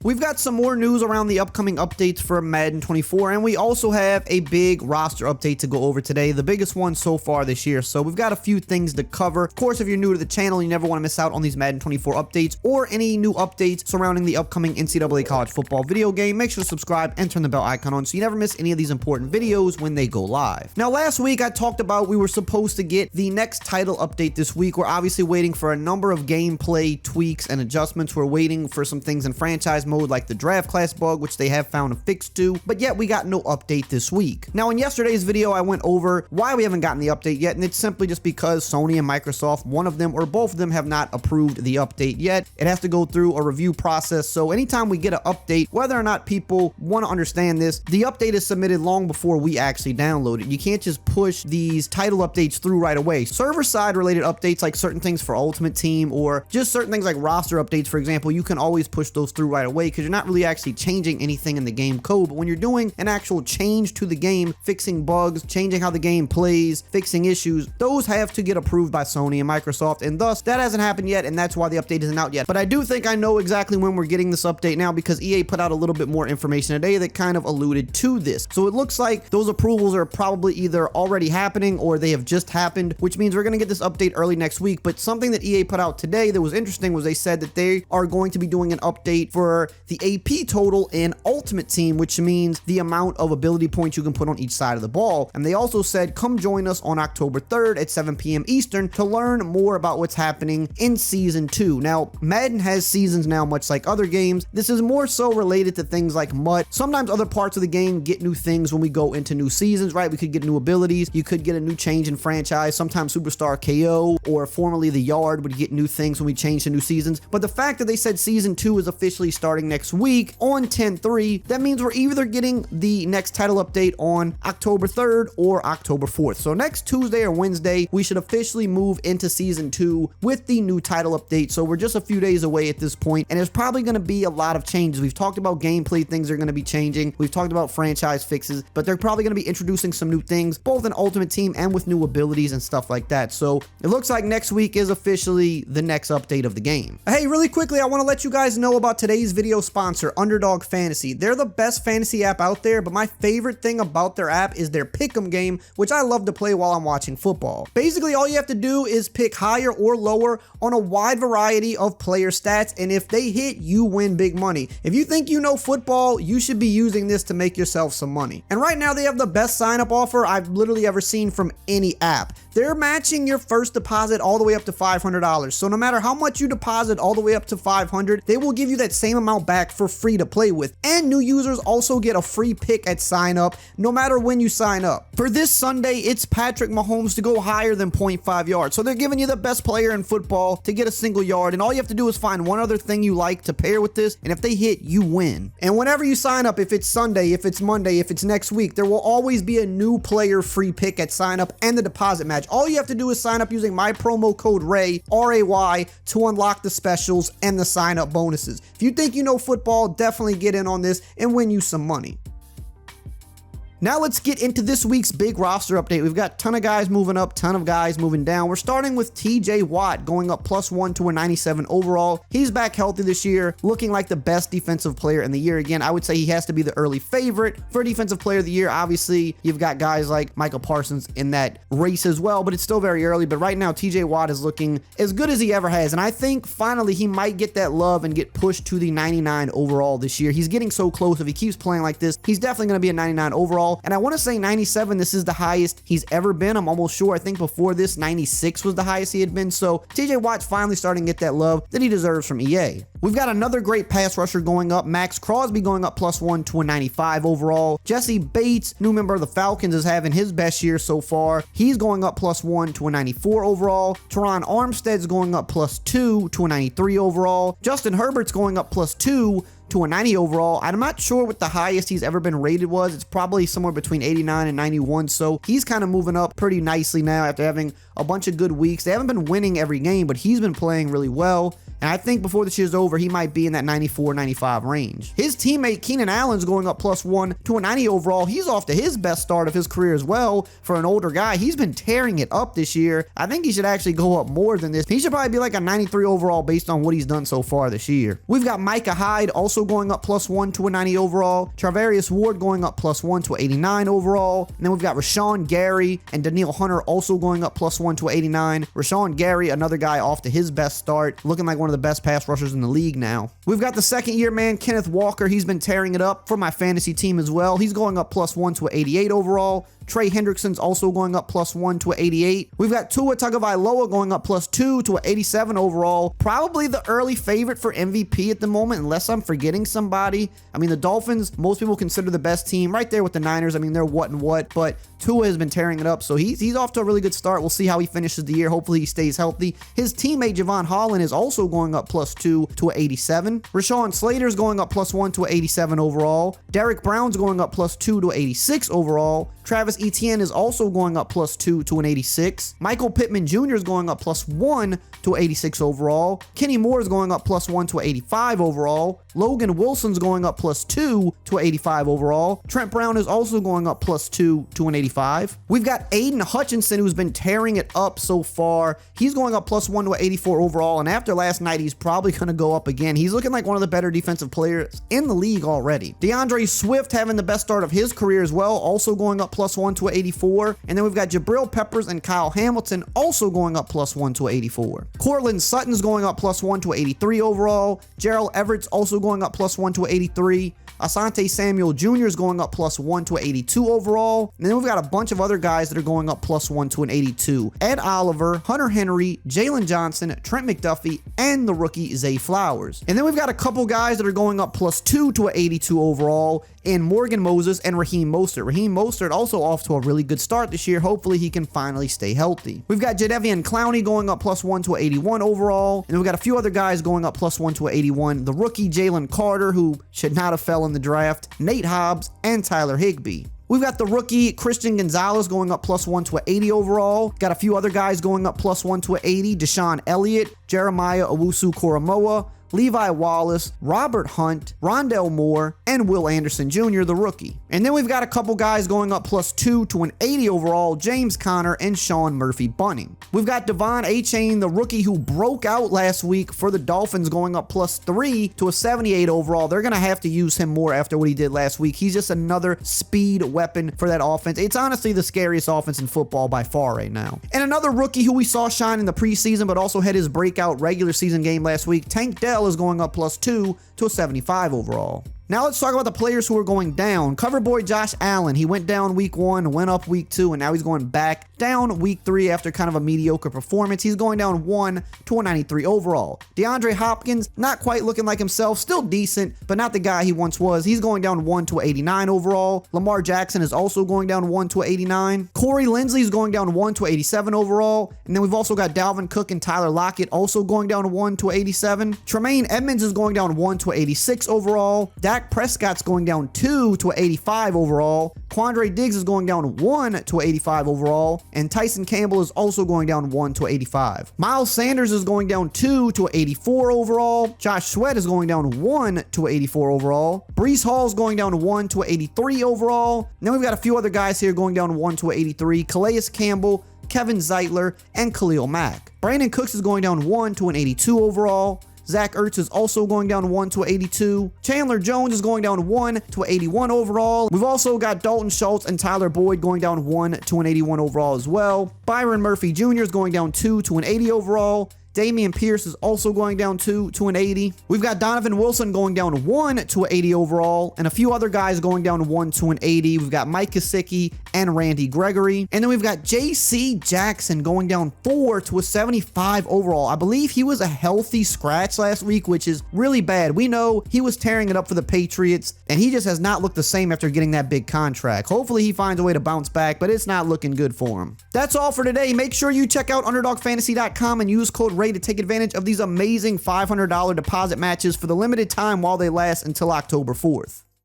We've got some more news around the upcoming updates for Madden 24, and we also have a big roster update to go over today, the biggest one so far this year. So we've got a few things to cover. Of course, if you're new to the channel, you never want to miss out on these Madden 24 updates or any new updates surrounding the upcoming NCAA college football video game. Make sure to subscribe and turn the bell icon on so you never miss any of these important videos when they go live. Now, last week I talked about we were supposed to get the next title update this week. We're obviously waiting for a number of gameplay tweaks and adjustments. We're waiting for some things in franchise mode like the draft class bug, which they have found a fix to, but yet we got no update this week. Now, in yesterday's video, I went over why we haven't gotten the update yet, and it's simply just because Sony and Microsoft, one of them or both of them, have not approved the update yet. It has to go through a review process, so anytime we get an update, whether or not people want to understand this, the update is submitted long before we actually download it. You can't just push these title updates through right away. Server-side related updates, like certain things for Ultimate Team or just certain things like roster updates, for example, you can always push those through right away because you're not really actually changing anything in the game code. But when you're doing an actual change to the game, fixing bugs, changing how the game plays, fixing issues, those have to get approved by Sony and Microsoft, and thus that hasn't happened yet, and that's why the update isn't out yet. But I do think I know exactly when we're getting this update now because EA put out a little bit more information today that kind of alluded to this. So it looks like those approvals are probably either already happening or they have just happened, which means we're going to get this update early next week. But something that EA put out today that was interesting was they said that they are going to be doing an update for the AP total in Ultimate Team, which means the amount of ability points you can put on each side of the ball. And they also said, come join us on October 3rd at 7 p.m. Eastern to learn more about what's happening in Season 2. Now, Madden has seasons now, much like other games. This is more so related to things like MUT. Sometimes other parts of the game get new things when we go into new seasons, right? We could get new abilities. You could get a new change in franchise. Sometimes Superstar KO or formerly the Yard would get new things when we change to new seasons. But the fact that they said Season 2 is officially starting next week on 10/3, that means we're either getting the next title update on October 3rd or October 4th. So next Tuesday or Wednesday, we should officially move into Season 2 with the new title update. So we're just a few days away at this point, and there's probably going to be a lot of changes. We've talked about gameplay things are going to be changing. We've talked about franchise fixes, but they're probably going to be introducing some new things, both in Ultimate Team and with new abilities and stuff like that. So it looks like next week is officially the next update of the game. Hey, really quickly, I want to let you guys know about today's video sponsor, Underdog Fantasy. They're the best fantasy app out there, but my favorite thing about their app is their pick'em game, which I love to play while I'm watching football. Basically, all you have to do is pick higher or lower on a wide variety of player stats, and if they hit, you win big money. If you think you know football, you should be using this to make yourself some money. And right now, they have the best sign-up offer I've literally ever seen from any app. They're matching your first deposit all the way up to $500. So no matter how much you deposit all the way up to $500, they will give you that same amount back for free to play with. And new users also get a free pick at sign up, no matter when you sign up. For this Sunday, it's Patrick Mahomes to go higher than 0.5 yards. So they're giving you the best player in football to get a single yard. And all you have to do is find one other thing you like to pair with this. And if they hit, you win. And whenever you sign up, if it's Sunday, if it's Monday, if it's next week, there will always be a new player free pick at sign up and the deposit match. All you have to do is sign up using my promo code RAY, R-A-Y, to unlock the specials and the sign up bonuses. If you think you know football, definitely get in on this and win you some money. Now let's get into this week's big roster update. We've got a ton of guys moving up, ton of guys moving down. We're starting with TJ Watt going up +1 to a 97 overall. He's back healthy this year, looking like the best defensive player in the year. Again, I would say he has to be the early favorite for defensive player of the year. Obviously, you've got guys like Michael Parsons in that race as well, but it's still very early. But right now, TJ Watt is looking as good as he ever has. And I think finally he might get that love and get pushed to the 99 overall this year. He's getting so close. If he keeps playing like this, he's definitely going to be a 99 overall. And I want to say 97, this is the highest he's ever been. I'm almost sure. I think before this, 96 was the highest he had been. So TJ Watt's finally starting to get that love that he deserves from EA. We've got another great pass rusher going up. Max Crosby going up +1 to a 95 overall. Jesse Bates, new member of the Falcons, is having his best year so far. He's going up +1 to a 94 overall. Teron Armstead's going up +2 to a 93 overall. Justin Herbert's going up +2 to a 90 overall. I'm not sure what the highest he's ever been rated was. It's probably somewhere between 89 and 91. So he's kind of moving up pretty nicely now after having a bunch of good weeks. They haven't been winning every game, but he's been playing really well. And I think before this year's over, he might be in that 94, 95 range. His teammate Keenan Allen's going up +1 to a 90 overall. He's off to his best start of his career as well for an older guy. He's been tearing it up this year. I think he should actually go up more than this. He should probably be like a 93 overall based on what he's done so far this year. We've got Micah Hyde also also going up +1 to a 90 overall. Charvarius Ward going up +1 to 89 overall. And then we've got Rashawn Gary and Daniil Hunter also going up +1 to 89. Rashawn Gary, another guy off to his best start, looking like one of the best pass rushers in the league now. We've got the second year man, Kenneth Walker. He's been tearing it up for my fantasy team as well. He's going up +1 to 88 overall. Trey Hendrickson's also going up +1 to 88. We've got Tua Tagovailoa going up +2 to 87 overall. Probably the early favorite for MVP at the moment, unless I'm forgetting somebody. I mean, the Dolphins, most people consider the best team right there with the Niners. I mean, they're what and what, but Tua has been tearing it up, so he's off to a really good start. We'll see how he finishes the year. Hopefully he stays healthy. His teammate Javon Holland is also going up +2 to 87. Rashawn Slater's going up +1 to 87 overall. Derek Brown's going up +2 to 86 overall. Travis Etienne is also going up +2 to an 86. Michael Pittman Jr. is going up +1 to 86 overall. Kenny Moore is going up +1 to 85 overall. Logan Wilson's going up +2 to 85 overall. Trent Brown is also going up +2 to an 85. We've got Aiden Hutchinson, who's been tearing it up so far. He's going up +1 to 84 overall, and after last night, he's probably going to go up again. He's looking like one of the better defensive players in the league already. DeAndre Swift having the best start of his career as well, also going up +1 to 84. And then we've got Jabril Peppers and Kyle Hamilton also going up +1 to 84. Cortland Sutton's going up +1 to 83 overall. Gerald Everett's also going up +1 to 83. Asante Samuel Jr. is going up +1 to 82 overall. And then we've got a bunch of other guys that are going up +1 to an 82. Ed Oliver, Hunter Henry, Jalen Johnson, Trent McDuffie, and the rookie Zay Flowers. And then we've got a couple guys that are going up +2 to an 82 overall, in Morgan Moses and Raheem Mostert. Raheem Mostert also off to a really good start this year. Hopefully he can finally stay healthy. We've got Jadeveon Clowney going up +1 to 81 overall. And we've got a few other guys going up +1 to 81. The rookie Jalen Carter, who should not have fell in the draft, Nate Hobbs, and Tyler Higbee. We've got the rookie Christian Gonzalez going up +1 to an 80 overall. Got a few other guys going up +1 to an 80. Deshaun Elliott, Jeremiah Owusu-Koramoah, Levi Wallace, Robert Hunt, Rondell Moore, and Will Anderson Jr., the rookie. And then we've got a couple guys going up +2 to an 80 overall, James Conner and Sean Murphy-Bunting. We've got Devon Achane, the rookie who broke out last week for the Dolphins, going up +3 to a 78 overall. They're going to have to use him more after what he did last week. He's just another speed weapon for that offense. It's honestly the scariest offense in football by far right now. And another rookie who we saw shine in the preseason but also had his breakout regular season game last week, Tank Dell, is going up +2 to a 75 overall. Now let's talk about the players who are going down. Cover boy Josh Allen, he went down week 1, went up week 2, and now he's going back down week 3 after kind of a mediocre performance. He's going down 1 to a 93 overall. DeAndre Hopkins, not quite looking like himself, still decent, but not the guy he once was. He's going down 1 to 89 overall. Lamar Jackson is also going down 1 to 89. Corey Linsley is going down 1 to 87 overall. And then we've also got Dalvin Cook and Tyler Lockett also going down 1 to 87. Tremaine Edmonds is going down 1 to 86 overall. Dak Prescott's going down 2 to 85 overall. Quandre Diggs is going down 1 to 85 overall. And Tyson Campbell is also going down 1 to 85. Miles Sanders is going down 2 to 84 overall. Josh Sweat is going down 1 to 84 overall. Breece Hall is going down 1 to 83 overall. And then we've got a few other guys here going down 1 to 83. Calais Campbell, Kevin Zeitler, and Khalil Mack. Brandon Cooks is going down 1 to an 82 overall. Zach Ertz is also going down 1 to 82. Chandler Jones is going down 1 to 81 overall. We've also got Dalton Schultz and Tyler Boyd going down 1 to an 81 overall as well. Byron Murphy Jr. is going down 2 to an 80 overall. Dameon Pierce is also going down 2 to an 80. We've got Donovan Wilson going down 1 to an 80 overall, and a few other guys going down 1 to an 80. We've got Mike Gesicki and Randy Gregory. And then we've got J.C. Jackson going down 4 to a 75 overall. I believe he was a healthy scratch last week, which is really bad. We know he was tearing it up for the Patriots, and he just has not looked the same after getting that big contract. Hopefully he finds a way to bounce back, but it's not looking good for him. That's all for today. Make sure you check out UnderdogFantasy.com and use code RAY to take advantage of these amazing $500 deposit matches for the limited time while they last until October 4th.